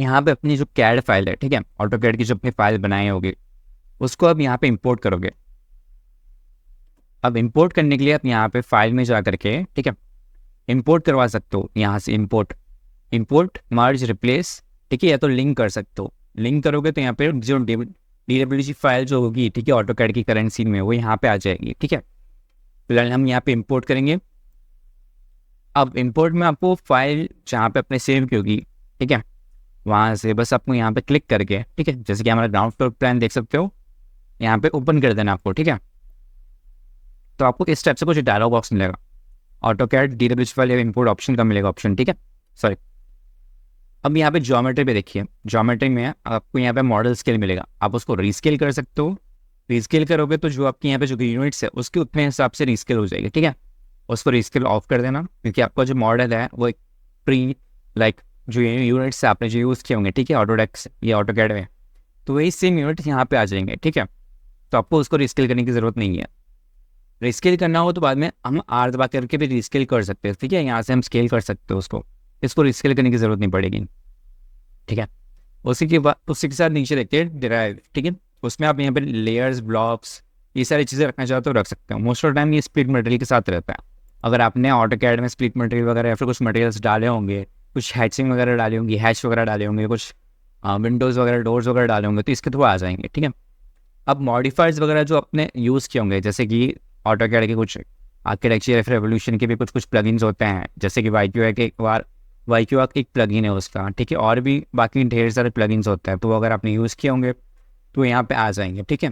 यहाँ पे अपनी जो कैड फाइल है, ठीक है, ऑटो कैड की जो अपनी फाइल बनाए होगे उसको अब यहाँ पे इंपोर्ट करोगे। अब इंपोर्ट करने के लिए आप यहाँ पे फाइल में जा करके, ठीक है, इंपोर्ट करवा सकते हो यहाँ से। इंपोर्ट मर्ज रिप्लेस, ठीक है, या तो लिंक कर सकते हो। लिंक करोगे तो यहाँ पे जो DWG फाइल जो होगी, ठीक है, ऑटो कैड की करंट सीन में, वो यहाँ पे आ जाएगी। ठीक है, फिलहाल हम यहाँ पे इंपोर्ट करेंगे। अब इंपोर्ट में आपको फाइल जहाँ पे अपने सेव की होगी, ठीक है, वहाँ से बस आपको यहाँ पे क्लिक करके, ठीक है, जैसे कि हमारा ग्राउंड फ्लोर प्लान देख सकते हो, यहाँ पे ओपन कर देना आपको। ठीक है, तो आपको इस टाइप से कुछ डायलॉग बॉक्स मिलेगा, ऑटो कैड DWG फाइल या इंपोर्ट ऑप्शन का मिलेगा ऑप्शन। ठीक है, सॉरी। अब यहाँ पे ज्योमेट्री पे देखिए, ज्योमेट्री में आपको यहाँ पे मॉडल स्केल मिलेगा, आप उसको रीस्केल कर सकते हो। रीस्केल करोगे तो जो आपके यहाँ पे जो यूनिट्स है उसके उतने हिसाब से रीस्केल हो जाएगी। ठीक है, उसको रीस्केल ऑफ कर देना, क्योंकि आपका जो मॉडल है वो एक प्री जो यूनिट्स आपने जो यूज़ किए होंगे, ठीक है, ऑटोडेस्क या ऑटो कैड में, तो वही सेम यूनिट यहाँ पे आ जाएंगे। ठीक है, तो आपको उसको रीस्केल करने की ज़रूरत नहीं है। रीस्केल करना हो तो बाद में हम R दबा करके भी रीस्केल कर सकते हैं। ठीक है, यहाँ से हम स्केल कर सकते हो उसको, इसको रीस्केल करने की ज़रूरत नहीं पड़ेगी। ठीक है, उसी के साथ नीचे देखते हैं डिराइव। ठीक है, उसमें आप यहाँ पे लेयर्स, ब्लॉक्स, ये सारी चीज़ें रखना चाहते हो रख सकते हो। मोस्ट ऑफ टाइम ये स्प्लिट मटेरियल के साथ रहता है। अगर आपने ऑटो कैड में स्प्लिट मटेरियल वगैरह या फिर कुछ मटेरियल्स डाले होंगे, कुछ हैचिंग वगैरह डाले होंगे, हैच वगैरह डाले होंगे, कुछ विंडोज़ वगैरह, डोर्स वगैरह डाले होंगे, तो इसके थ्रू आ जाएंगे। ठीक है, अब मॉडिफायर्स वगैरह जो आपने यूज़ किए होंगे, जैसे कि ऑटो कैड के कुछ आर्किटेक्चर रेवोल्यूशन के भी कुछ प्लगइन्स होते हैं, जैसे कि YQA एक प्लगइन है उसका। ठीक है, और भी बाकी ढेर सारे प्लगइन्स होते हैं, तो अगर आपने यूज़ किए होंगे तो यहाँ पे आ जाएंगे। ठीक है,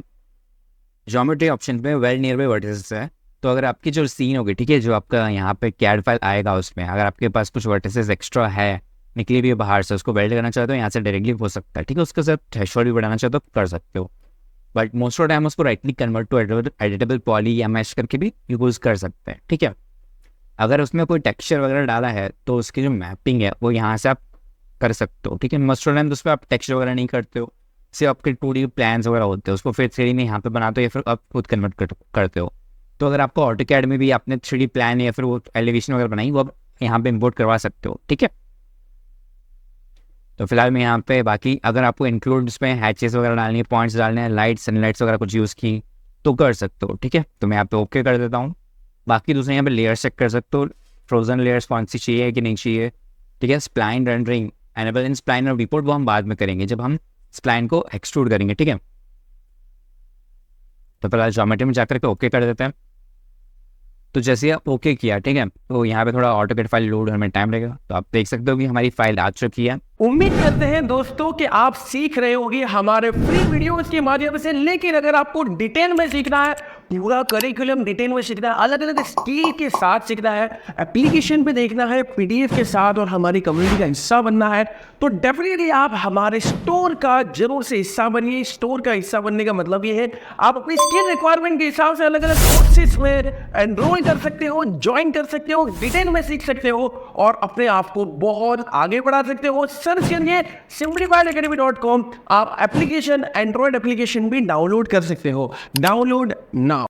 ज्योमेट्री ऑप्शन में वेल नियर बाय वर्टिसेस है, तो अगर आपकी जो सीन होगी, ठीक है, जो आपका यहाँ पे कैड फाइल आएगा उसमें अगर आपके पास कुछ वर्टिसेस एक्स्ट्रा है, निकली भी है बाहर से, उसको वेल्ड करना चाहते हो यहाँ से डायरेक्टली हो सकता है। ठीक है, उसके साथ थ्रेशोल्ड भी बढ़ाना चाहते हो कर सकते हो, बट मोस्ट ऑफ टाइम उसको rightly convert to editable poly या मैश करके भी यूज़ कर सकते हैं। ठीक है, अगर उसमें कोई टेक्सचर वगैरह डाला है तो उसकी जो मैपिंग है वो यहाँ से आप कर सकते हो। ठीक है, मोस्ट ऑफ टाइम तो उस पर आप टेक्सचर वगैरह नहीं करते हो, सिर्फ आपके 2D प्लान्स वगैरह होते हैं, उसको फिर 3D में यहाँ पे बनाते हो या फिर आप खुद कन्वर्ट करते हो। तो अगर आपको ऑटो कैड में भी आपने 3D प्लान या फिर वो एलिवेशन वगैरह बनाई, वो आप यहाँ पे इंपोर्ट करवा सकते हो। ठीक है, तो फिलहाल मैं यहाँ पे बाकी अगर आपको इंक्लूड उसमें हैचेस वगैरह डालनी है, पॉइंट्स डालने हैं, लाइट्स सनलाइट्स वगैरह कुछ यूज़ की तो कर सकते हो। ठीक है, तो मैं यहाँ पे ओके कर देता हूँ। बाकी दूसरे यहाँ पे लेयर्स चेक कर सकते हो, फ्रोजन लेयर्स कौन सी चाहिए कि नहीं चाहिए। ठीक है, स्प्लाइन रेंडरिंग एनेबल इन स्प्लाइन और रिपोर्ट वो हम बाद में करेंगे जब हम स्प्लाइन को एक्सट्रूड करेंगे। ठीक है, तो फिलहाल ज्योमेट्री में जाकर के ओके कर देते हैं। तो जैसे आप ओके किया, ठीक है, तो यहाँ पे थोड़ा ऑटोकैड फाइल लोड होने में टाइम लगेगा, तो आप देख सकते हो कि हमारी फाइल आ चुकी है। उम्मीद करते हैं दोस्तों कि आप सीख रहे होंगे हमारे फ्री वीडियोस के माध्यम से, लेकिन अगर आपको डिटेल में सीखना है, पूरा करिकुलम डिटेल में सीखना है, अलग अलग स्किल के साथ सीखना है, एप्लीकेशन पे देखना है, PDF के साथ और हमारी कम्युनिटी का हिस्सा बनना है, तो डेफिनेटली आप हमारे स्टोर का जरूर से हिस्सा बनिए। स्टोर का हिस्सा बनने का मतलब ये है आप अपनी स्किल रिक्वायरमेंट के हिसाब से अलग अलग कोर्सेज में एनरोल कर सकते हो, ज्वाइन कर सकते हो, डिटेल में सीख सकते हो और अपने आप को बहुत आगे बढ़ा सकते हो। सर्च करिए simplifiedacademy.com। आप एप्लीकेशन, एंड्रॉइड एप्लीकेशन भी डाउनलोड कर सकते हो। Download now.